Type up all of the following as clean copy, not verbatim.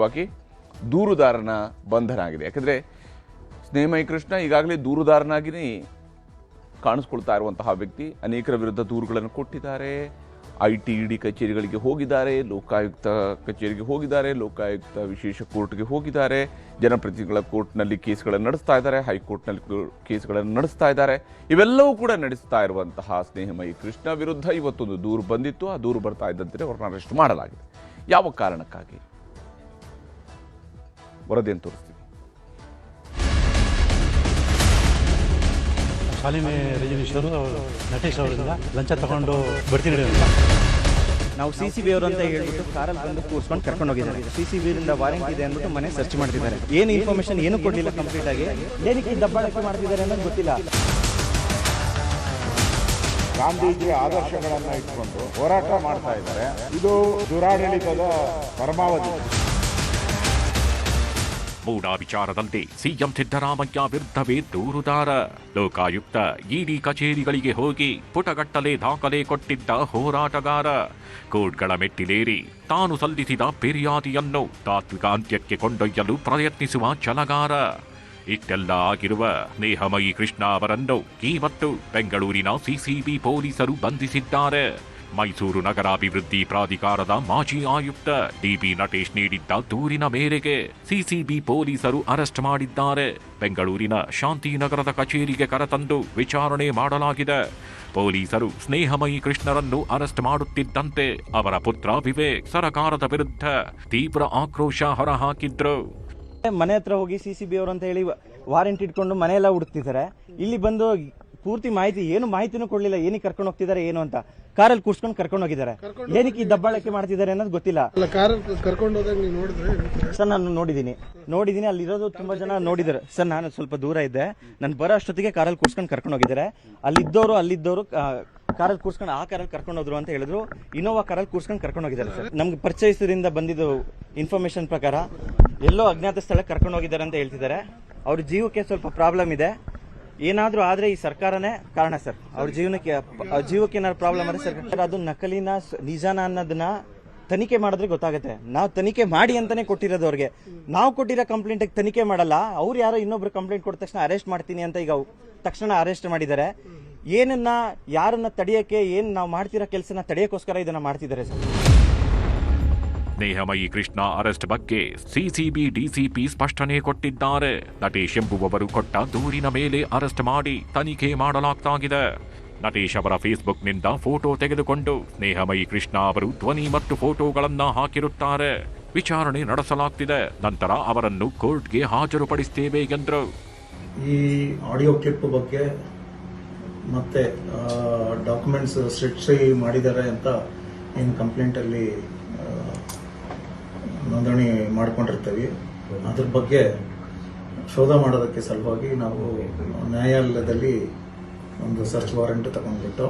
ವಿಶೇಷವಾಗಿ ದೂರುದಾರನ ಬಂಧನ ಆಗಿದೆ. ಯಾಕಂದರೆ ಸ್ನೇಹಮಯಿ ಕೃಷ್ಣ ಈಗಾಗಲೇ ದೂರುದಾರನಾಗಿಯೇ ಕಾಣಿಸ್ಕೊಳ್ತಾ ಇರುವಂತಹ ವ್ಯಕ್ತಿ. ಅನೇಕರ ವಿರುದ್ಧ ದೂರುಗಳನ್ನು ಕೊಟ್ಟಿದ್ದಾರೆ. ITED ಕಚೇರಿಗಳಿಗೆ ಹೋಗಿದ್ದಾರೆ, ಲೋಕಾಯುಕ್ತ ಕಚೇರಿಗೆ ಹೋಗಿದ್ದಾರೆ, ಲೋಕಾಯುಕ್ತ ವಿಶೇಷ ಕೋರ್ಟ್ಗೆ ಹೋಗಿದ್ದಾರೆ, ಜನಪ್ರತಿನಿಧಿಗಳ ಕೋರ್ಟ್ನಲ್ಲಿ ಕೇಸ್ಗಳನ್ನು ನಡೆಸ್ತಾ ಇದ್ದಾರೆ, ಹೈಕೋರ್ಟ್ನಲ್ಲಿ ಕೇಸ್ಗಳನ್ನು ನಡೆಸ್ತಾ ಇದ್ದಾರೆ. ಇವೆಲ್ಲವೂ ಕೂಡ ನಡೆಸ್ತಾ ಇರುವಂತಹ ಸ್ನೇಹಮಯಿ ಕೃಷ್ಣ ವಿರುದ್ಧ ಇವತ್ತೊಂದು ದೂರು ಬಂದಿತ್ತು. ಆ ದೂರು ಬರ್ತಾ ಇದ್ದಂತೆ ಅವ್ರನ್ನ ಅರೆಸ್ಟ್ ಮಾಡಲಾಗಿದೆ. ಯಾವ ಕಾರಣಕ್ಕಾಗಿ ವರದಿಯನ್ನು ತೋರಿಸ್ತೀವಿ. ಶಾಲಿನಿ ರಜನೀಶ್ ಅವರು ನಟೇಶ್ ಅವರಿಂದ ಲಂಚ ತಗೊಂಡು ಬರ್ತೀನಿ ಅಂತ ನಾವು CCB ಅವರು ಅಂತ ಹೇಳ್ಬಿಟ್ಟು ಕಾರಲ್ಲಿ ಬಂದು ಕೂರಿಸ್ಕೊಂಡು ಕರ್ಕೊಂಡು ಹೋಗಿದ್ದಾರೆ. CCB ರಿಂದ ವಾರೆಂಟ್ ಇದೆ ಅಂದ್ಬಿಟ್ಟು ಮನೆ ಸರ್ಚ್ ಮಾಡ್ತಿದ್ದಾರೆ. ಏನು ಇನ್ಫಾರ್ಮೇಶನ್ ಏನು ಕೊಡಲಿಲ್ಲ ಕಂಪ್ಲೀಟ್ ಆಗಿ. ಏನಕ್ಕೆ ದಬ್ಬಾಳಿಕೆ ಮಾಡ್ತಿದ್ದಾರೆ ಅನ್ನೋದು ಗೊತ್ತಿಲ್ಲ. ಗಾಂಧೀಜಿ ಆದರ್ಶಗಳನ್ನು ಇಟ್ಕೊಂಡು ಹೋರಾಟ ಮಾಡ್ತಾ ಇದ್ದಾರೆ. ಇದು ದುರಾಡಳಿತದ ಪರಮಾವಧಿ. ಮೂಡಾ ವಿಚಾರದಂತೆ ಸಿಎಂ ಸಿದ್ದರಾಮಯ್ಯ ವಿರುದ್ಧವೇ ದೂರುದಾರ. ಲೋಕಾಯುಕ್ತ ಇಡಿ ಕಚೇರಿಗಳಿಗೆ ಹೋಗಿ ಪುಟಗಟ್ಟಲೆ ದಾಖಲೆ ಕೊಟ್ಟಿದ್ದ ಹೋರಾಟಗಾರ. ಕೋರ್ಟ್ಗಳ ಮೆಟ್ಟಿಲೇರಿ ತಾನು ಸಲ್ಲಿಸಿದ ಫಿರ್ಯಾದಿಯನ್ನು ತಾತ್ವಿಕ ಅಂತ್ಯಕ್ಕೆ ಕೊಂಡೊಯ್ಯಲು ಪ್ರಯತ್ನಿಸುವ ಛಲಗಾರ. ಇಷ್ಟೆಲ್ಲ ಆಗಿರುವ ಸ್ನೇಹಮಯಿ ಕೃಷ್ಣ ಅವರನ್ನು ಇವತ್ತು ಬೆಂಗಳೂರಿನ CCB ಪೊಲೀಸರು ಬಂಧಿಸಿದ್ದಾರೆ. ಮೈಸೂರು ನಗರಾಭಿವೃದ್ಧಿ ಪ್ರಾಧಿಕಾರದ ಮಾಜಿ ಆಯುಕ್ತ DB ನಟೇಶ್ ನೀಡಿದ್ದ ದೂರಿನ ಮೇರೆಗೆ CCB ಪೊಲೀಸರು ಅರೆಸ್ಟ್ ಮಾಡಿದ್ದಾರೆ. ಬೆಂಗಳೂರಿನ ಶಾಂತಿನಗರದ ಕಚೇರಿಗೆ ಕರೆತಂದು ವಿಚಾರಣೆ ಮಾಡಲಾಗಿದೆ. ಪೊಲೀಸರು ಸ್ನೇಹಮಯಿ ಕೃಷ್ಣರನ್ನು ಅರೆಸ್ಟ್ ಮಾಡುತ್ತಿದ್ದಂತೆ ಅವರ ಪುತ್ರ ವಿವೇಕ್ ಸರ್ಕಾರದ ವಿರುದ್ಧ ತೀವ್ರ ಆಕ್ರೋಶ ಹೊರಹಾಕಿದ್ರು. ಮನೆ ಹತ್ರ ಹೋಗಿ CCB ಅವರು ಅಂತ ಹೇಳಿ ವಾರೆಂಟ್ ಇಟ್ಕೊಂಡು ಮನೆಯೆಲ್ಲ ಹುಡುಕ್ತಿದ್ದಾರೆ. ಇಲ್ಲಿ ಬಂದು ಪೂರ್ತಿ ಮಾಹಿತಿ ಏನು ಮಾಹಿತಿನೂ ಕೊಡ್ಲಿಲ್ಲ. ಏನಕ್ಕೆ ಕರ್ಕೊಂಡು ಹೋಗ್ತಿದ್ದಾರೆ ಏನು ಅಂತ. ಕಾರಲ್ಲಿ ಕೂರ್ಸ್ಕೊಂಡು ಕರ್ಕೊಂಡು ಹೋಗಿದ್ದಾರೆ. ಏನಕ್ಕೆ ಈ ದಬ್ಬಾಳಿಕೆ ಮಾಡ್ತಿದ್ದಾರೆ ಅನ್ನೋದು ಗೊತ್ತಿಲ್ಲ. ಸರ್ ನಾನು ನೋಡಿದ್ದೀನಿ ಅಲ್ಲಿರೋದು ತುಂಬಾ ಜನ ನೋಡಿದ್ದಾರೆ ಸರ್. ನಾನು ಸ್ವಲ್ಪ ದೂರ ಇದ್ದೆ. ನಾನು ಬರೋ ಅಷ್ಟೊತ್ತಿಗೆ ಕಾರಲ್ಲಿ ಕೂರ್ಸ್ಕೊಂಡು ಕರ್ಕೊಂಡು ಹೋಗಿದ್ದಾರೆ. ಅಲ್ಲಿದ್ದವರು ಕಾರಲ್ಲಿ ಕೂರ್ಸ್ಕೊಂಡು ಆ ಕಾರಲ್ಲಿ ಕರ್ಕೊಂಡು ಹೋದ್ರು ಅಂತ ಹೇಳಿದ್ರು. ಇನೋವಾ ಕಾರಲ್ಲಿ ಕೂರ್ಸ್ಕೊಂಡು ಕರ್ಕೊಂಡು ಹೋಗಿದ್ದಾರೆ ಸರ್. ನಮ್ಗೆ ಪರಿಚಯಿಸದಿಂದ ಬಂದಿದ್ದು ಇನ್ಫಾರ್ಮೇಶನ್ ಪ್ರಕಾರ ಎಲ್ಲೋ ಅಜ್ಞಾತ ಸ್ಥಳಕ್ಕೆ ಕರ್ಕೊಂಡು ಹೋಗಿದ್ದಾರೆ ಅಂತ ಹೇಳ್ತಿದ್ದಾರೆ. ಅವ್ರ ಜೀವಕ್ಕೆ ಸ್ವಲ್ಪ ಪ್ರಾಬ್ಲಮ್ ಇದೆ. ಏನಾದ್ರೂ ಆದ್ರೆ ಈ ಸರ್ಕಾರನೇ ಕಾರಣ ಸರ್. ಅವ್ರ ಜೀವಕ್ಕೆ ಏನಾದ್ರು ಪ್ರಾಬ್ಲಮ್ ಆದ್ರೆ ಸರ್ಕಾರ ಅದು ನಕಲಿನ ನಿಜಾನ ಅನ್ನೋದನ್ನ ತನಿಖೆ ಮಾಡಿದ್ರೆ ಗೊತ್ತಾಗುತ್ತೆ. ನಾವು ತನಿಖೆ ಮಾಡಿ ಅಂತಾನೆ ಕೊಟ್ಟಿರೋದು ಅವ್ರಿಗೆ. ನಾವು ಕೊಟ್ಟಿರೋ ಕಂಪ್ಲೇಂಟ್ ತನಿಖೆ ಮಾಡಲ್ಲ. ಅವ್ರು ಯಾರೋ ಇನ್ನೊಬ್ರು ಕಂಪ್ಲೇಂಟ್ ಕೊಟ್ಟ ತಕ್ಷಣ ಅರೆಸ್ಟ್ ಮಾಡ್ತೀನಿ ಅಂತ ಈಗ ತಕ್ಷಣ ಅರೆಸ್ಟ್ ಮಾಡಿದ್ದಾರೆ. ಯಾರನ್ನ ತಡೆಯಕ್ಕೆ ಏನ್ ನಾವು ಮಾಡ್ತಿರೋ ಕೆಲಸನ ತಡೆಯಕ್ಕೋಸ್ಕರ ಇದನ್ನ ಮಾಡ್ತಿದ್ದಾರೆ ಸರ್. ಸ್ನೇಹಮಯಿ ಕೃಷ್ಣ ಅರೆಸ್ಟ್ ಬಗ್ಗೆ CCB DCP ಸ್ಪಷ್ಟನೆ ಕೊಟ್ಟಿದ್ದಾರೆ. ನಟೇಶ್ ಎಂಬುವವರು ಕೊಟ್ಟ ದೂರಿನ ಮೇಲೆ ಅರೆಸ್ಟ್ ಮಾಡಿ ತನಿಖೆ ಮಾಡಲಾಗ್ತಾಗಿದೆ. ನಟೇಶ್ ಅವರ ಫೇಸ್ಬುಕ್ನಿಂದ ಫೋಟೋ ತೆಗೆದುಕೊಂಡು ಸ್ನೇಹಮಯಿ ಕೃಷ್ಣ ಅವರು ಧ್ವನಿ ಮತ್ತು ಫೋಟೋಗಳನ್ನ ಹಾಕಿರುತ್ತಾರೆ. ವಿಚಾರಣೆ ನಡೆಸಲಾಗ್ತಿದೆ. ನಂತರ ಅವರನ್ನು ಕೋರ್ಟ್ಗೆ ಹಾಜರುಪಡಿಸುತ್ತೇವೆ ಎಂದರು. ಈ ಆಡಿಯೋ ಕ್ಲಿಪ್ ಬಗ್ಗೆ ಮತ್ತೆ ಡಾಕ್ಯುಮೆಂಟ್ಸ್ ಸೃಷ್ಟಿ ಮಾಡಿದ್ದಾರೆ ಅಂತ ಏನು ಕಂಪ್ಲೇಂಟಲ್ಲಿ ನೋಂದಣಿ ಮಾಡ್ಕೊಂಡಿರ್ತೀವಿ. ಅದ್ರ ಬಗ್ಗೆ ಶೋಧ ಮಾಡೋದಕ್ಕೆ ಸಲುವಾಗಿ ನಾವು ನ್ಯಾಯಾಲಯದಲ್ಲಿ ಒಂದು ಸರ್ಚ್ ವಾರೆಂಟ್ ತಗೊಂಡ್ಬಿಟ್ಟು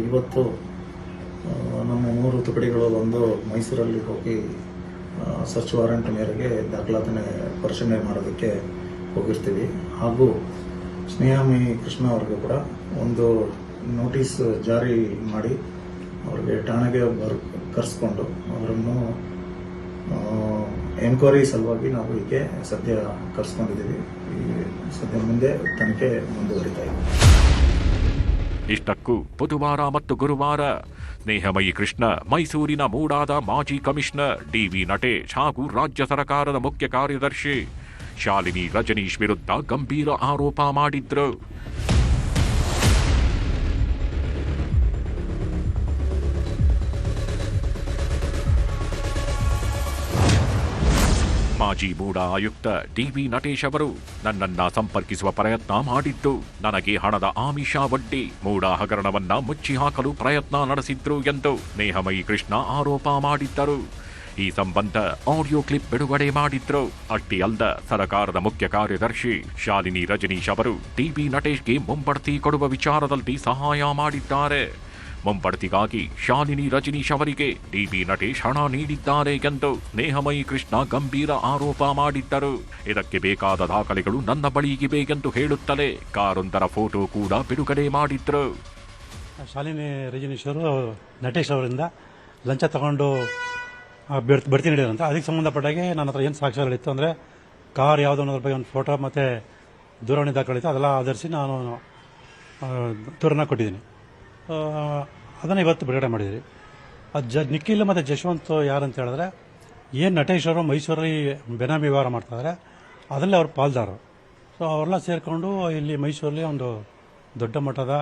ಇವತ್ತು ನಮ್ಮ 3 ತುಕಡಿಗಳು ಒಂದು ಮೈಸೂರಲ್ಲಿ ಹೋಗಿ ಸರ್ಚ್ ವಾರೆಂಟ್ ಮೇರೆಗೆ ದಾಖಲಾತಿ ಪರಿಶೀಲನೆ ಮಾಡೋದಕ್ಕೆ ಹೋಗಿರ್ತೀವಿ. ಹಾಗೂ ಸ್ನೇಹಮಯಿ ಕೃಷ್ಣ ಅವ್ರಿಗೆ ಕೂಡ ಒಂದು ನೋಟಿಸ್ ಜಾರಿ ಮಾಡಿ ಅವ್ರಿಗೆ ಠಾಣೆಗೆ ಕರೆಸ್ಕೊಂಡು ಅವರನ್ನು ಎನ್ಕ್ವೈರಿ ಸಲುವಾಗಿ ನಾವು ಹೀಗೆ ಸದ್ಯ ಕರೆಸ್ಕೊಂಡಿದ್ದೀವಿ. ಸದ್ಯ ಮುಂದೆ ತನಿಖೆ ಮುಂದುವರಿತಾ ಇದೆ. ಇಷ್ಟಕ್ಕೂ ಬುಧವಾರ ಮತ್ತು ಗುರುವಾರ ಸ್ನೇಹಮಯಿ ಕೃಷ್ಣ ಮೈಸೂರಿನ ಮೂಡಾದ ಮಾಜಿ ಕಮಿಷನರ್ DB ನಟೇಶ್ ಹಾಗೂ ರಾಜ್ಯ ಸರ್ಕಾರದ ಮುಖ್ಯ ಕಾರ್ಯದರ್ಶಿ ಶಾಲಿನಿ ರಜನೀಶ್ ವಿರುದ್ಧ ಗಂಭೀರ ಆರೋಪ ಮಾಡಿದ್ರು. ಮಾಜಿ ಮೂಡಾ ಆಯುಕ್ತ DB ನಟೇಶ್ ಅವರು ನನ್ನನ್ನ ಸಂಪರ್ಕಿಸುವ ಪ್ರಯತ್ನ ಮಾಡಿದ್ದು, ನನಗೆ ಹಣದ ಆಮಿಷ ಒಡ್ಡಿ ಮೂಡಾ ಹಗರಣವನ್ನ ಮುಚ್ಚಿ ಹಾಕಲು ಪ್ರಯತ್ನ ನಡೆಸಿದ್ರು ಎಂದು ಸ್ನೇಹಮಯಿ ಕೃಷ್ಣ ಆರೋಪ ಮಾಡಿದ್ದರು. ಈ ಸಂಬಂಧ ಆಡಿಯೋ ಕ್ಲಿಪ್ ಬಿಡುಗಡೆ ಮಾಡಿದ್ರು. ಅಷ್ಟೇ ಅಲ್ಲದ ಸರ್ಕಾರದ ಮುಖ್ಯ ಕಾರ್ಯದರ್ಶಿ ಶಾಲಿನಿ ರಜನೀಶ್ ಅವರು DB ನಟೇಶ್ಗೆ ಮುಂಬಡ್ತಿ ಕೊಡುವ ವಿಚಾರದಲ್ಲಿ ಸಹಾಯ ಮಾಡಿದ್ದಾರೆ. ಮುಂಬಡ್ತಿಗಾಗಿ ಶಾಲಿನಿ ರಜನೀಶ್ ಅವರಿಗೆ DB ನಟೇಶ್ ಹಣ ನೀಡಿದ್ದಾರೆ ಎಂದು ಸ್ನೇಹಮಯಿ ಕೃಷ್ಣ ಗಂಭೀರ ಆರೋಪ ಮಾಡಿದ್ದರು. ಇದಕ್ಕೆ ಬೇಕಾದ ದಾಖಲೆಗಳು ನನ್ನ ಬಳಿ ಇವೆ ಎಂದು ಹೇಳುತ್ತಲೇ ಕಾರೊಂದರ ಫೋಟೋ ಕೂಡ ಬಿಡುಗಡೆ ಮಾಡಿದ್ರು. ಶಾಲಿನಿ ರಜನೀಶ್ ಅವರು ನಟೇಶ್ ಅವರಿಂದ ಲಂಚ ತಗೊಂಡು ಬಡ್ತಿ ನೀಡಿದ್ರಂತ. ಅದಕ್ಕೆ ಸಂಬಂಧಪಟ್ಟಾಗೆ ನನ್ನ ಹತ್ರ ಏನು ಸಾಕ್ಷ್ಯಗಳಿತ್ತು ಅಂದರೆ ಕಾರ್ ಯಾವುದೋ ಅನ್ನೋದ್ರ ಬಗ್ಗೆ ಒಂದು ಫೋಟೋ ಮತ್ತು ದೂರವಾಣಿ ದಾಖಲಿತ್ತು, ಅದೆಲ್ಲ ಆಧರಿಸಿ ನಾನು ದೂರನ್ನ ಕೊಟ್ಟಿದ್ದೀನಿ. ಅದನ್ನು ಇವತ್ತು ಬಿಡುಗಡೆ ಮಾಡಿದ್ದೀರಿ. ನಿಖಿಲ್ ಮತ್ತು ಜಶವಂತ್ ಯಾರು ಅಂತ ಹೇಳಿದ್ರೆ, ಏನು ನಟೇಶ್ ಅವರು ಮೈಸೂರಲ್ಲಿ ಬೆನಾಮಿ ವ್ಯವಹಾರ ಮಾಡ್ತಾಯಿದ್ದಾರೆ ಅದರಲ್ಲಿ ಅವ್ರು ಪಾಲ್ದಾರರು. ಸೊ ಅವರೆಲ್ಲ ಸೇರಿಕೊಂಡು ಇಲ್ಲಿ ಮೈಸೂರಲ್ಲಿ ಒಂದು ದೊಡ್ಡ ಮಟ್ಟದ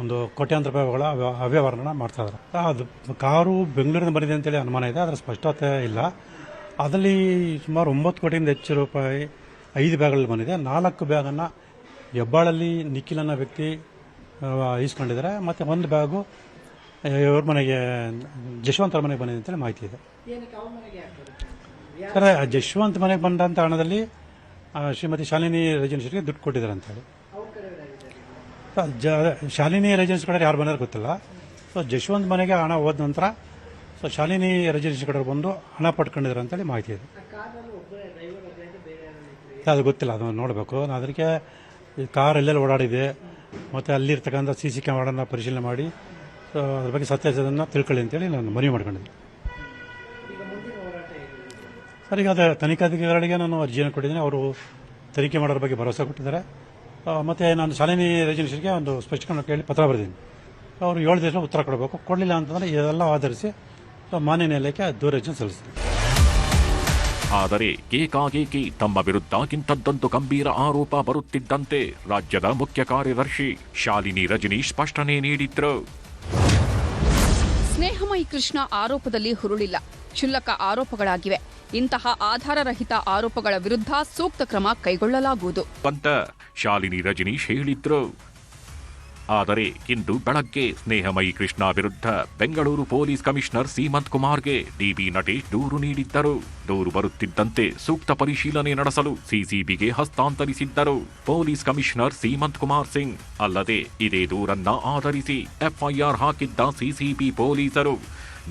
ಒಂದು ಕೋಟ್ಯಾಂತರ ರೂಪಾಯಿಗಳ ಅವ್ಯವಹಾರನ ಮಾಡ್ತಾಯಿದ್ದಾರೆ. ಅದು ಕಾರು ಬೆಂಗಳೂರಿನ ಬಂದಿದೆ ಅಂತೇಳಿ ಅನುಮಾನ ಇದೆ, ಅದರ ಸ್ಪಷ್ಟತೆ ಇಲ್ಲ. ಅದರಲ್ಲಿ ಸುಮಾರು 9 ಕೋಟಿಯಿಂದ ಹೆಚ್ಚು ರೂಪಾಯಿ 5 ಬ್ಯಾಗ್ಗಳಲ್ಲಿ ಬಂದಿದೆ. 4 ಬ್ಯಾಗನ್ನು ಹೆಬ್ಬಾಳಲ್ಲಿ ನಿಖಿಲ್ ಅನ್ನೋ ವ್ಯಕ್ತಿ ಈಸ್ಕೊಂಡಿದ್ದಾರೆ, ಮತ್ತು 1 ಬ್ಯಾಗು ಇವ್ರ ಮನೆಗೆ ಜಶವಂತರ ಮನೆಗೆ ಬಂದಿದೆ ಅಂತೇಳಿ ಮಾಹಿತಿ ಇದೆ. ಸರ್, ಜಶವಂತ್ ಮನೆಗೆ ಬಂದಂಥ ಹಣದಲ್ಲಿ ಶ್ರೀಮತಿ ಶಾಲಿನಿ ರೆಜಿಡೆನ್ಸಿಗೆ ದುಡ್ಡು ಕೊಟ್ಟಿದ್ದಾರೆ ಅಂತೇಳಿ. ಶಾಲಿನಿ ರೆಜಿಡೆನ್ಸಿ ಕಡೆ ಯಾರು ಬಂದ್ರೆ ಗೊತ್ತಿಲ್ಲ. ಸೊ ಜಶವಂತ್ ಮನೆಗೆ ಹಣ ಹೋದ ನಂತರ ಸೊ ಶಾಲಿನಿ ರೆಜಿಡೆನ್ಸಿ ಕಡೆ ಬಂದು ಹಣ ಪಡ್ಕೊಂಡಿದ್ದಾರೆ ಅಂತೇಳಿ ಮಾಹಿತಿ ಇದೆ. ಅದು ಗೊತ್ತಿಲ್ಲ, ಅದು ನೋಡಬೇಕು. ಅದಕ್ಕೆ ಈ ಕಾರ್ ಎಲ್ಲೆಲ್ಲಿ ಓಡಾಡಿದೆ ಮತ್ತು ಅಲ್ಲಿರ್ತಕ್ಕಂಥ CC ಕ್ಯಾಮರಾನ ಪರಿಶೀಲನೆ ಮಾಡಿ ಸೊ ಅದ್ರ ಬಗ್ಗೆ ಸತ್ಯಾಸತ್ಯವನ್ನು ತಿಳ್ಕೊಳ್ಳಿ ಅಂತೇಳಿ ನಾನು ಮನವಿ ಮಾಡ್ಕೊಂಡಿದ್ದೆ. ಸರ್, ಈಗ ಅದು ತನಿಖಾಧಿಕಾರಿಗಳಿಗೆ ನಾನು ಅರ್ಜಿಯನ್ನು ಕೊಟ್ಟಿದ್ದೀನಿ. ಅವರು ತನಿಖೆ ಮಾಡೋದ್ರ ಬಗ್ಗೆ ಭರವಸೆ ಕೊಟ್ಟಿದ್ದಾರೆ. ಮತ್ತು ನಾನು ಶಾಲಿನಿ ರೆಜಿಡೆನ್ಸಿಗೆ ಒಂದು ಸ್ಪಷ್ಟೀಕರಣ ಕೇಳಿ ಪತ್ರ ಬರೆದಿದ್ದೀನಿ. ಅವರು 7 ದಿವಸ ಉತ್ತರ ಕೊಡಬೇಕು. ಕೊಡಲಿಲ್ಲ ಅಂತಂದರೆ ಇದೆಲ್ಲ ಆಧರಿಸಿ ಮಾನ್ಯ ನ್ಯಾಯಾಲಯಕ್ಕೆ ದೂರನ್ನು ಸಲ್ಲಿಸ್ತೀನಿ. ಆದರೆ ಏಕಾಏಕಿ ತಮ್ಮ ವಿರುದ್ಧ ಇಂಥದ್ದೊಂದು ಗಂಭೀರ ಆರೋಪ ಬರುತ್ತಿದ್ದಂತೆ ರಾಜ್ಯದ ಮುಖ್ಯ ಕಾರ್ಯದರ್ಶಿ ಶಾಲಿನಿ ರಜನೀಶ್ ಸ್ಪಷ್ಟನೆ ನೀಡಿದ್ರು. ಸ್ನೇಹಮಯಿ ಕೃಷ್ಣ ಆರೋಪದಲ್ಲಿ ಹುರುಳಿಲ್ಲ, ಕ್ಷುಲ್ಲಕ ಆರೋಪಗಳಾಗಿವೆ. ಇಂತಹ ಆಧಾರರಹಿತ ಆರೋಪಗಳ ವಿರುದ್ಧ ಸೂಕ್ತ ಕ್ರಮ ಕೈಗೊಳ್ಳಲಾಗುವುದು ಅಂತ ಶಾಲಿನಿ ರಜನೀಶ್ ಹೇಳಿದ್ರು. ಆದರೆ ಇಂದು ಬೆಳಗ್ಗೆ ಸ್ನೇಹಮಯಿ ಕೃಷ್ಣ ವಿರುದ್ಧ ಬೆಂಗಳೂರು ಪೊಲೀಸ್ ಕಮಿಷನರ್ ಸೀಮಂತ್ ಕುಮಾರ್ಗೆ ಡಿಬಿ ನಟೇಶ್ ದೂರು ನೀಡಿದ್ದರು. ದೂರು ಬರುತ್ತಿದ್ದಂತೆ ಸೂಕ್ತ ಪರಿಶೀಲನೆ ನಡೆಸಲು ಸಿಸಿಬಿಗೆ ಹಸ್ತಾಂತರಿಸಿದ್ದರು ಪೊಲೀಸ್ ಕಮಿಷನರ್ ಸೀಮಂತ್ ಕುಮಾರ್ ಸಿಂಗ್. ಅಲ್ಲದೆ ಇದೇ ದೂರನ್ನ ಆಧರಿಸಿ ಎಫ್ಐಆರ್ ಹಾಕಿದ್ದ ಸಿಸಿಬಿ ಪೊಲೀಸರು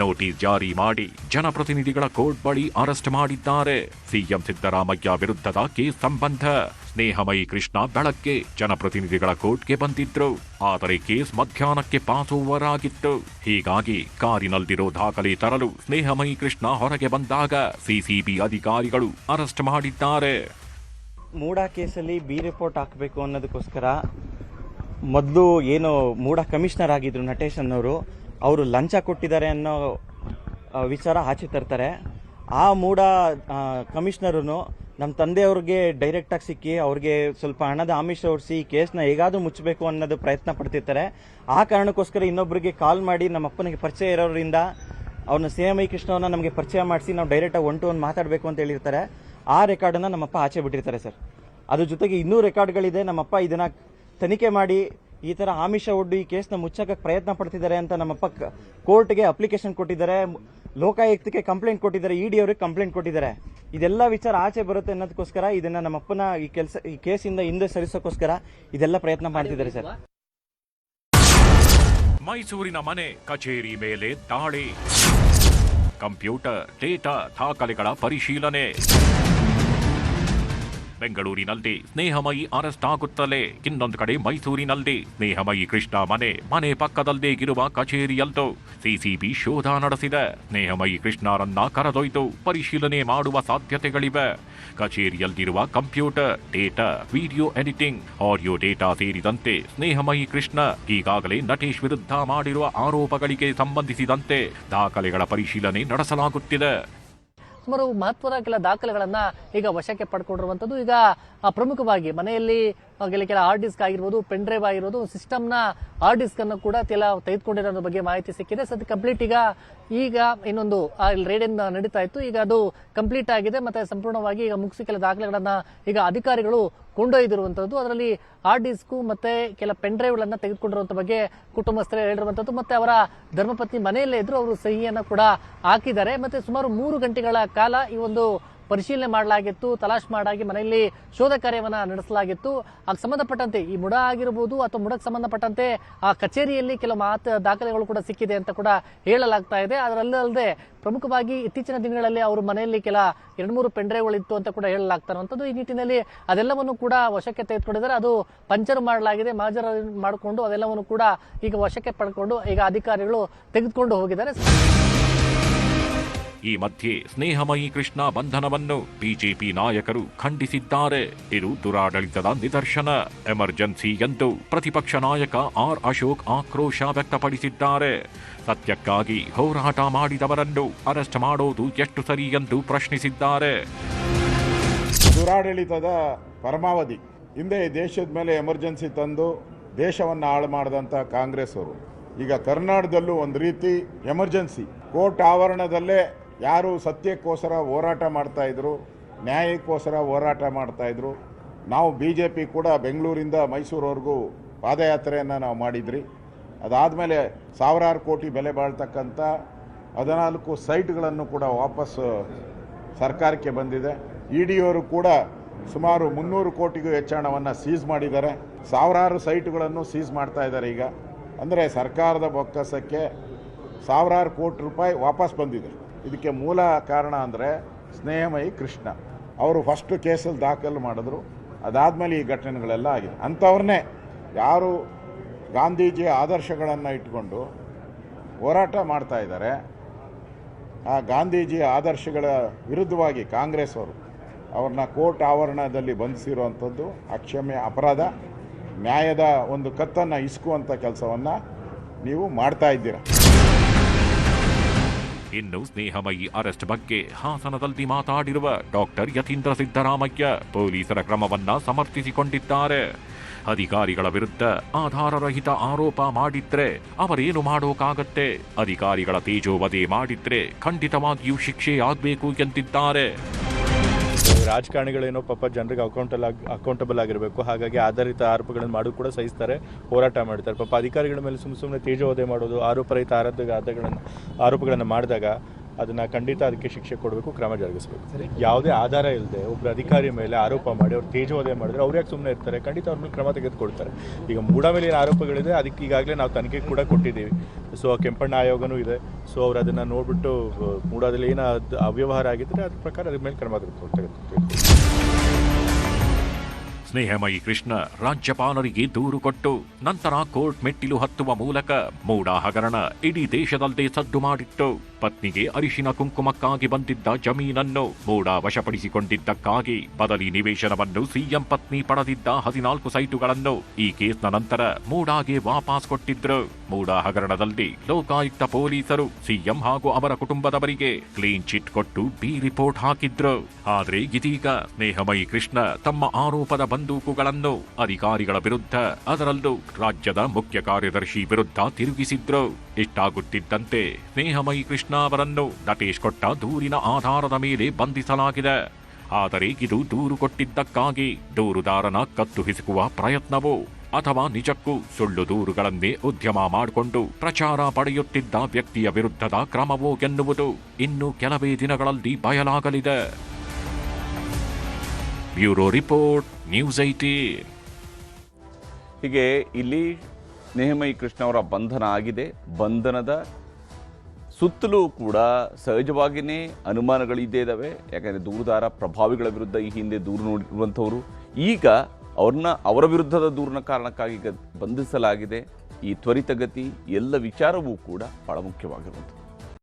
ನೋಟಿಸ್ ಜಾರಿ ಮಾಡಿ ಜನಪ್ರತಿನಿಧಿಗಳ ಕೋರ್ಟ್ ಬಳಿ ಅರೆಸ್ಟ್ ಮಾಡಿದ್ದಾರೆ. ಸಿಎಂ ಸಿದ್ದರಾಮಯ್ಯ ವಿರುದ್ಧದ ಕೇಸ್ ಸಂಬಂಧ ಸ್ನೇಹಮಯಿ ಕೃಷ್ಣ ಬೆಳಗ್ಗೆ ಜನಪ್ರತಿನಿಧಿಗಳ ಕೋರ್ಟ್ಗೆ ಬಂದಿದ್ರು. ಆದರೆ ಕೇಸ್ ಮಧ್ಯಾಹ್ನಕ್ಕೆ ಪಾಸ್ ಓವರ್ ಆಗಿತ್ತು. ಹೀಗಾಗಿ ಕಾರಿನಲ್ಲಿರೋ ದಾಖಲೆ ತರಲು ಸ್ನೇಹಮಯಿ ಕೃಷ್ಣ ಹೊರಗೆ ಬಂದಾಗ ಸಿಸಿಬಿ ಅಧಿಕಾರಿಗಳು ಅರೆಸ್ಟ್ ಮಾಡಿದ್ದಾರೆ. ಮೂಡ ಕೇಸಲ್ಲಿ ಬಿ ರಿಪೋರ್ಟ್ ಹಾಕಬೇಕು ಅನ್ನೋದಕ್ಕೋಸ್ಕರ ಮೊದಲು ಏನು ಮೂಡ ಕಮಿಷನರ್ ಆಗಿದ್ರು ನಟೇಶ್ ಅನ್ನೋರು, ಅವರು ಲಂಚ ಕೊಟ್ಟಿದ್ದಾರೆ ಅನ್ನೋ ವಿಚಾರ ಆಚೆ ತರ್ತಾರೆ. ಆ ಮೂಡ ಕಮಿಷನರು ನಮ್ಮ ತಂದೆಯವ್ರಿಗೆ ಡೈರೆಕ್ಟಾಗಿ ಸಿಕ್ಕಿ ಅವ್ರಿಗೆ ಸ್ವಲ್ಪ ಹಣದ ಆಮಿಷ ಹೊರಿಸಿ ಕೇಸ್ನ ಹೇಗಾದರೂ ಮುಚ್ಚಬೇಕು ಅನ್ನೋದು ಪ್ರಯತ್ನ ಪಡ್ತಿರ್ತಾರೆ. ಆ ಕಾರಣಕ್ಕೋಸ್ಕರ ಇನ್ನೊಬ್ಬರಿಗೆ ಕಾಲ್ ಮಾಡಿ ನಮ್ಮ ಅಪ್ಪನಿಗೆ ಪರಿಚಯ ಇರೋರಿಂದ ಅವ್ರನ್ನ ಸ್ನೇಹಮಯಿ ಕೃಷ್ಣವನ್ನ ನಮಗೆ ಪರಿಚಯ ಮಾಡಿಸಿ ನಾವು ಡೈರೆಕ್ಟಾಗಿ 1 to 1 ಮಾತಾಡಬೇಕು ಅಂತ ಹೇಳಿರ್ತಾರೆ. ಆ ರೆಕಾರ್ಡನ್ನು ನಮ್ಮಪ್ಪ ಆಚೆ ಬಿಟ್ಟಿರ್ತಾರೆ ಸರ್. ಅದ್ರ ಜೊತೆಗೆ ಇನ್ನೂ ರೆಕಾರ್ಡ್ಗಳಿದೆ. ನಮ್ಮಪ್ಪ ಇದನ್ನು ತನಿಖೆ ಮಾಡಿ ಈ ಥರ ಆಮಿಷ ಒಡ್ಡು ಈ ಕೇಸ್ನ ಮುಚ್ಚಕ್ಕೆ ಪ್ರಯತ್ನ ಪಡ್ತಿದ್ದಾರೆ ಅಂತ ನಮ್ಮಪ್ಪ ಕೋರ್ಟ್ಗೆ ಅಪ್ಲಿಕೇಶನ್ ಕೊಟ್ಟಿದ್ದಾರೆ, ಲೋಕಾಯುಕ್ತಕ್ಕೆ ಕಂಪ್ಲೇಂಟ್ ಕೊಟ್ಟಿದ್ದಾರೆ, ED ಅವ್ರಿಗೆ ಕಂಪ್ಲೇಂಟ್ ಕೊಟ್ಟಿದ್ದಾರೆ. ಇದೆಲ್ಲ ವಿಚಾರ ಆಚೆ ಬರುತ್ತೆ ಅನ್ನೋದಕ್ಕೋಸ್ಕರ ಇದನ್ನ ನಮ್ಮಪ್ಪನ ಈ ಕೇಸಿಂದ ಹಿಂದೆ ಸರಿಸೋಕ್ಕೋಸ್ಕರ ಇದೆಲ್ಲ ಪ್ರಯತ್ನ ಮಾಡ್ತಿದ್ದಾರೆ ಸರ್. ಮೈಸೂರಿನ ಮನೆ ಕಚೇರಿ ಮೇಲೆ ದಾಳಿ, ಕಂಪ್ಯೂಟರ್ ಡೇಟಾ ದಾಖಲೆಗಳ ಪರಿಶೀಲನೆ. ಬೆಂಗಳೂರಿನಲ್ಲಿ ಸ್ನೇಹಮಯಿ ಅರೆಸ್ಟ್ ಆಗುತ್ತಲೇ ಇನ್ನೊಂದು ಕಡೆ ಮೈಸೂರಿನಲ್ಲಿ ಸ್ನೇಹಮಯಿ ಕೃಷ್ಣ ಮನೆ ಪಕ್ಕದಲ್ಲೇ ಇರುವ ಕಚೇರಿಯಲ್ಲೂ ಸಿಸಿಬಿ ಶೋಧ ನಡೆಸಿದೆ. ಸ್ನೇಹಮಯಿ ಕೃಷ್ಣರನ್ನ ಕರೆದೊಯ್ದು ಪರಿಶೀಲನೆ ಮಾಡುವ ಸಾಧ್ಯತೆಗಳಿವೆ. ಕಚೇರಿಯಲ್ಲಿರುವ computer data, video editing, audio data ಸೇರಿದಂತೆ ಸ್ನೇಹಮಯಿ ಕೃಷ್ಣ ಈಗಾಗಲೇ ನಟೇಶ್ ವಿರುದ್ಧ ಮಾಡಿರುವ ಆರೋಪಗಳಿಗೆ ಸಂಬಂಧಿಸಿದಂತೆ ದಾಖಲೆಗಳ ಪರಿಶೀಲನೆ ನಡೆಸಲಾಗುತ್ತಿದೆ. ಸುಮಾರು ಮಹತ್ವದ ಕೆಲ ದಾಖಲೆಗಳನ್ನ ಈಗ ವಶಕ್ಕೆ ಪಡ್ಕೊಂಡಿರುವಂಥದ್ದು. ಈಗ ಪ್ರಮುಖವಾಗಿ ಮನೆಯಲ್ಲಿ ಕೆಲ ಹಾರ್ಡ್ ಡಿಸ್ಕ್ ಆಗಿರ್ಬೋದು, ಪೆನ್ ಡ್ರೈವ್ ಆಗಿರ್ಬೋದು, ಸಿಸ್ಟಮ್ನ ಹಾರ್ಡ್ ಡಿಸ್ಕ್ ಅನ್ನು ಕೂಡ ತೆಗೆದುಕೊಂಡಿರೋ ಬಗ್ಗೆ ಮಾಹಿತಿ ಸಿಕ್ಕಿದೆ. ಸದ್ಯ ಕಂಪ್ಲೀಟ್ ಈಗ ಇನ್ನೊಂದು ರೇಡ್ ನಡೀತಾ ಇತ್ತು, ಈಗ ಅದು ಕಂಪ್ಲೀಟ್ ಆಗಿದೆ. ಮತ್ತೆ ಸಂಪೂರ್ಣವಾಗಿ ಈಗ ಮುಗಿಸಿ ಕೆಲ ದಾಖಲೆಗಳನ್ನ ಈಗ ಅಧಿಕಾರಿಗಳು ಕೊಂಡೊಯ್ದಿರುವಂತದ್ದು. ಅದರಲ್ಲಿ ಹಾರ್ಡ್ ಡಿಸ್ಕ್ ಮತ್ತೆ ಕೆಲ ಪೆನ್ ಡ್ರೈವ್ಗಳನ್ನ ತೆಗೆದುಕೊಂಡಿರುವಂತ ಬಗ್ಗೆ ಕುಟುಂಬಸ್ಥರೇ ಹೇಳಿರುವಂತದ್ದು. ಮತ್ತೆ ಅವರ ಧರ್ಮಪತ್ನಿ ಮನೆಯಲ್ಲೇ ಇದ್ರು, ಅವರು ಸಹಿಯನ್ನ ಕೂಡ ಹಾಕಿದ್ದಾರೆ. ಮತ್ತೆ ಸುಮಾರು 3 ಗಂಟೆಗಳ ಕಾಲ ಈ ಒಂದು ಪರಿಶೀಲನೆ ಮಾಡಲಾಗಿತ್ತು, ತಲಾಶ್ ಮಾಡಾಗಿ ಮನೆಯಲ್ಲಿ ಶೋಧ ಕಾರ್ಯವನ್ನ ನಡೆಸಲಾಗಿತ್ತು. ಅದಕ್ಕೆ ಸಂಬಂಧಪಟ್ಟಂತೆ ಈ ಮುಡ ಆಗಿರಬಹುದು ಅಥವಾ ಮುಡಕ್ಕೆ ಸಂಬಂಧಪಟ್ಟಂತೆ ಆ ಕಚೇರಿಯಲ್ಲಿ ಕೆಲವು ದಾಖಲೆಗಳು ಕೂಡ ಸಿಕ್ಕಿದೆ ಅಂತ ಕೂಡ ಹೇಳಲಾಗ್ತಾ ಇದೆ. ಅದರಲ್ಲದೆ ಪ್ರಮುಖವಾಗಿ ಇತ್ತೀಚಿನ ದಿನಗಳಲ್ಲಿ ಅವರು ಮನೆಯಲ್ಲಿ ಕೆಲ 2-3 ಪೆನ್ ಡ್ರೈವ್ಗಳಿತ್ತು ಅಂತ ಕೂಡ ಹೇಳಲಾಗ್ತಾ ಇರುವಂತದ್ದು. ಈ ನಿಟ್ಟಿನಲ್ಲಿ ಅದೆಲ್ಲವನ್ನು ಕೂಡ ವಶಕ್ಕೆ ತೆಗೆದುಕೊಂಡಿದ್ದಾರೆ. ಅದು ಪಂಚರ್ ಮಾಡಲಾಗಿದೆ, ಮಾಜರ್ ಮಾಡಿಕೊಂಡು ಅದೆಲ್ಲವನ್ನು ಕೂಡ ಈಗ ವಶಕ್ಕೆ ಪಡ್ಕೊಂಡು ಈಗ ಅಧಿಕಾರಿಗಳು ತೆಗೆದುಕೊಂಡು ಹೋಗಿದ್ದಾರೆ. ಈ ಮಧ್ಯೆ ಸ್ನೇಹಮಯಿ ಕೃಷ್ಣ ಬಂಧನವನ್ನು ಬಿಜೆಪಿ ನಾಯಕರು ಖಂಡಿಸಿದ್ದಾರೆ. ಇದು ದುರಾಡಳಿತದ ನಿದರ್ಶನ, ಎಮರ್ಜೆನ್ಸಿ ಎಂದು ಪ್ರತಿಪಕ್ಷ ನಾಯಕ ಆರ್ ಅಶೋಕ್ ಆಕ್ರೋಶ ವ್ಯಕ್ತಪಡಿಸಿದ್ದಾರೆ. ಸತ್ಯಕ್ಕಾಗಿ ಹೋರಾಟ ಮಾಡಿದವರನ್ನು ಅರೆಸ್ಟ್ ಮಾಡೋದು ಎಷ್ಟು ಸರಿ ಎಂದು ಪ್ರಶ್ನಿಸಿದ್ದಾರೆ. ದುರಾಡಳಿತದ ಪರಮಾವಧಿ. ಹಿಂದೆ ಈ ದೇಶದ ಮೇಲೆ ಎಮರ್ಜೆನ್ಸಿ ತಂದು ದೇಶವನ್ನು ಹಾಳು ಮಾಡಿದಂಥ ಕಾಂಗ್ರೆಸ್ ಅವರು ಈಗ ಕರ್ನಾಟಕದಲ್ಲೂ ಒಂದು ರೀತಿ ಎಮರ್ಜೆನ್ಸಿ. ಕೋರ್ಟ್ ಆವರಣದಲ್ಲೇ ಯಾರು ಸತ್ಯಕ್ಕೋಸ್ಕರ ಹೋರಾಟ ಮಾಡ್ತಾಯಿದ್ರು, ನ್ಯಾಯಕ್ಕೋಸ್ಕರ ಹೋರಾಟ ಮಾಡ್ತಾಯಿದ್ರು. ನಾವು BJP ಕೂಡ ಬೆಂಗಳೂರಿಂದ ಮೈಸೂರವರೆಗೂ ಪಾದಯಾತ್ರೆಯನ್ನು ನಾವು ಮಾಡಿದ್ರಿ. ಅದಾದಮೇಲೆ ಸಾವಿರಾರು ಕೋಟಿ ಬೆಲೆ ಬಾಳ್ತಕ್ಕಂಥ 14 ಸೈಟ್ಗಳನ್ನು ಕೂಡ ವಾಪಸ್ ಸರ್ಕಾರಕ್ಕೆ ಬಂದಿದೆ. EDಯವರು ಕೂಡ ಸುಮಾರು 300 ಕೋಟಿಗೂ ಹೆಚ್ಚು ಹಣವನ್ನು ಸೀಸ್ ಮಾಡಿದ್ದಾರೆ. ಸಾವಿರಾರು ಸೈಟ್ಗಳನ್ನು ಸೀಸ್ ಮಾಡ್ತಾ ಇದ್ದಾರೆ. ಈಗ ಅಂದರೆ ಸರ್ಕಾರದ ಬೊಕ್ಕಸಕ್ಕೆ ಸಾವಿರಾರು ಕೋಟಿ ರೂಪಾಯಿ ವಾಪಸ್ ಬಂದಿದೆ. ಇದಕ್ಕೆ ಮೂಲ ಕಾರಣ ಅಂದರೆ ಸ್ನೇಹಮಯಿ ಕೃಷ್ಣ ಅವರು ಫಸ್ಟ್ ಕೇಸಲ್ಲಿ ದಾಖಲು ಮಾಡಿದ್ರು. ಅದಾದಮೇಲೆ ಈ ಘಟನೆಗಳೆಲ್ಲ ಆಗಿದೆ. ಅಂಥವ್ರನ್ನೇ ಯಾರು ಗಾಂಧೀಜಿಯ ಆದರ್ಶಗಳನ್ನು ಇಟ್ಕೊಂಡು ಹೋರಾಟ ಮಾಡ್ತಾ ಇದ್ದಾರೆ, ಆ ಗಾಂಧೀಜಿಯ ಆದರ್ಶಗಳ ವಿರುದ್ಧವಾಗಿ ಕಾಂಗ್ರೆಸ್ ಅವರು ಅವ್ರನ್ನ ಕೋರ್ಟ್ ಆವರಣದಲ್ಲಿ ಬಂಧಿಸಿರುವಂಥದ್ದು ಅಕ್ಷಮ್ಯ ಅಪರಾಧ. ನ್ಯಾಯದ ಒಂದು ಕತ್ತನ್ನು ಇಸ್ಕುವಂಥ ಕೆಲಸವನ್ನು ನೀವು ಮಾಡ್ತಾ ಇದ್ದೀರಾ. ಇನ್ನು ಸ್ನೇಹಮಯಿ ಅರೆಸ್ಟ್ ಬಗ್ಗೆ ಹಾಸನದಲ್ಲಿ ಮಾತಾಡಿರುವ ಡಾಕ್ಟರ್ ಯತೀಂದ್ರ ಸಿದ್ದರಾಮಯ್ಯ ಪೊಲೀಸರ ಕ್ರಮವನ್ನ ಸಮರ್ಥಿಸಿಕೊಂಡಿದ್ದಾರೆ. ಅಧಿಕಾರಿಗಳ ವಿರುದ್ಧ ಆಧಾರರಹಿತ ಆರೋಪ ಮಾಡಿದ್ರೆ ಅವರೇನು ಮಾಡೋಕ್ಕಾಗತ್ತೆ, ಅಧಿಕಾರಿಗಳ ತೇಜೋವಧೆ ಮಾಡಿದ್ರೆ ಖಂಡಿತವಾಗಿಯೂ ಶಿಕ್ಷೆ ಆಗಬೇಕು ಎಂದಿದ್ದಾರೆ. ರಾಜಕಾರಣಿಗಳೇನೋ ಪಾಪ ಜನರಿಗೆ ಅಕೌಂಟಬಲ್ ಆಗಿರಬೇಕು, ಹಾಗಾಗಿ ಆಧಾರಿತ ಆರೋಪಗಳನ್ನು ಮಾಡೋದು ಕೂಡ ಸಹಿಸ್ತಾರೆ, ಹೋರಾಟ ಮಾಡ್ತಾರೆ. ಪಾಪ ಅಧಿಕಾರಿಗಳ ಮೇಲೆ ಸುಮ್ಮನೆ ತೇಜೋವಧೆ ಮಾಡೋದು, ಆರೋಪರಹಿತ ಆರೋಪಗಳನ್ನು ಮಾಡಿದಾಗ ಅದನ್ನು ಖಂಡಿತ ಅದಕ್ಕೆ ಶಿಕ್ಷೆ ಕೊಡಬೇಕು, ಕ್ರಮ ಜರುಗಿಸಬೇಕು. ಯಾವುದೇ ಆಧಾರ ಇಲ್ಲದೆ ಒಬ್ಬರು ಅಧಿಕಾರಿ ಮೇಲೆ ಆರೋಪ ಮಾಡಿ ಅವ್ರು ತೇಜೋವಧೆ ಮಾಡಿದ್ರೆ ಅವ್ರು ಯಾಕೆ ಸುಮ್ಮನೆ ಇರ್ತಾರೆ? ಖಂಡಿತ ಅವ್ರ ಮೇಲೆ ಕ್ರಮ ತೆಗೆದುಕೊಳ್ತಾರೆ. ಈಗ ಮೂಡ ಮೇಲೆ ಏನು ಆರೋಪಗಳಿದೆ ಅದಕ್ಕೆ ಈಗಾಗಲೇ ನಾವು ತನಿಖೆ ಕೂಡ ಕೊಟ್ಟಿದ್ದೀವಿ. ಸೊ ಕೆಂಪಣ್ಣ ಆಯೋಗನೂ ಇದೆ. ಸೊ ಅವ್ರು ಅದನ್ನು ನೋಡಿಬಿಟ್ಟು ಮೂಡದಲ್ಲಿ ಏನು ಅವ್ಯವಹಾರ ಆಗಿದ್ದರೆ ಅದ್ರ ಪ್ರಕಾರ ಅದ್ರ ಮೇಲೆ ಕ್ರಮ ತೆಗೆದುಕೊಳ್ತಾರೆ. ಸ್ನೇಹಮಯಿ ಕೃಷ್ಣ ರಾಜ್ಯಪಾಲರಿಗೆ ದೂರು ಕೊಟ್ಟು ನಂತರ ಕೋರ್ಟ್ ಮೆಟ್ಟಿಲು ಹತ್ತುವ ಮೂಲಕ ಮೂಡ ಹಗರಣ ಇಡೀ ದೇಶದಲ್ಲೇ ಸದ್ದು ಮಾಡಿತ್ತು. ಪತ್ನಿಗೆ ಅರಿಶಿನ ಕುಂಕುಮಕ್ಕಾಗಿ ಬಂದಿದ್ದ ಜಮೀನನ್ನು ಮೂಡ ವಶಪಡಿಸಿಕೊಂಡಿದ್ದಕ್ಕಾಗಿ ಬದಲಿ ನಿವೇಶನವನ್ನು ಸಿಎಂ ಪತ್ನಿ ಪಡೆದಿದ್ದ 14 ಸೈಟುಗಳನ್ನು ಈ ಕೇಸ್ನ ನಂತರ ಮೂಡಾಗೆ ವಾಪಸ್ ಕೊಟ್ಟಿದ್ರು. ಮೂಡ ಹಗರಣದಲ್ಲಿ ಲೋಕಾಯುಕ್ತ ಪೊಲೀಸರು ಸಿಎಂ ಹಾಗೂ ಅವರ ಕುಟುಂಬದವರಿಗೆ ಕ್ಲೀನ್ ಚಿಟ್ ಕೊಟ್ಟು ಬಿ ರಿಪೋರ್ಟ್ ಹಾಕಿದ್ರು. ಆದ್ರೆ ಇದೀಗ ಸ್ನೇಹಮಯಿ ಕೃಷ್ಣ ತಮ್ಮ ಆರೋಪದ ಬಂದೂಕುಗಳನ್ನು ಅಧಿಕಾರಿಗಳ ವಿರುದ್ಧ, ಅದರಲ್ಲೂ ರಾಜ್ಯದ ಮುಖ್ಯ ಕಾರ್ಯದರ್ಶಿ ವಿರುದ್ಧ ತಿರುಗಿಸಿದ್ರು. ಇಷ್ಟಾಗುತ್ತಿದ್ದಂತೆ ಸ್ನೇಹಮಯಿ ಕೃಷ್ಣ ಅವರನ್ನು ನಟೇಶ್ ಕೊಟ್ಟ ದೂರಿನ ಆಧಾರದ ಮೇಲೆ ಬಂಧಿಸಲಾಗಿದೆ. ಆದರೆ ಇದು ದೂರು ಕೊಟ್ಟಿದ್ದಕ್ಕಾಗಿ ದೂರುದಾರನ ಕತ್ತು ಹಿಸುಕುವ ಪ್ರಯತ್ನವೋ ಅಥವಾ ನಿಜಕ್ಕೂ ಸುಳ್ಳು ದೂರುಗಳನ್ನೇ ಉದ್ಯಮ ಮಾಡಿಕೊಂಡು ಪ್ರಚಾರ ಪಡೆಯುತ್ತಿದ್ದ ವ್ಯಕ್ತಿಯ ವಿರುದ್ಧದ ಕ್ರಮವೋ ಎನ್ನುವುದು ಇನ್ನು ಕೆಲವೇ ದಿನಗಳಲ್ಲಿ ಬಯಲಾಗಲಿದೆ. Bureau report, news 18. ಹೀಗೆ ಇಲ್ಲಿ ಸ್ನೇಹಮಯಿ ಕೃಷ್ಣ ಅವರ ಬಂಧನ ಆಗಿದೆ. ಬಂಧನದ ಸುತ್ತಲೂ ಕೂಡ ಸಹಜವಾಗಿಯೇ ಅನುಮಾನಗಳಿದ್ದೇ ಇದ್ದಾವೆ. ಯಾಕಂದರೆ ದೂರುದಾರ ಪ್ರಭಾವಿಗಳ ವಿರುದ್ಧ ಈ ಹಿಂದೆ ದೂರು ನೋಡಿರುವಂಥವರು ಈಗ ಅವರ ವಿರುದ್ಧದ ದೂರಿನ ಕಾರಣಕ್ಕಾಗಿ ಬಂಧಿಸಲಾಗಿದೆ. ಈ ತ್ವರಿತಗತಿ ಎಲ್ಲ ವಿಚಾರವೂ ಕೂಡ ಬಹಳ ಮುಖ್ಯವಾಗಿರುವಂಥದ್ದು.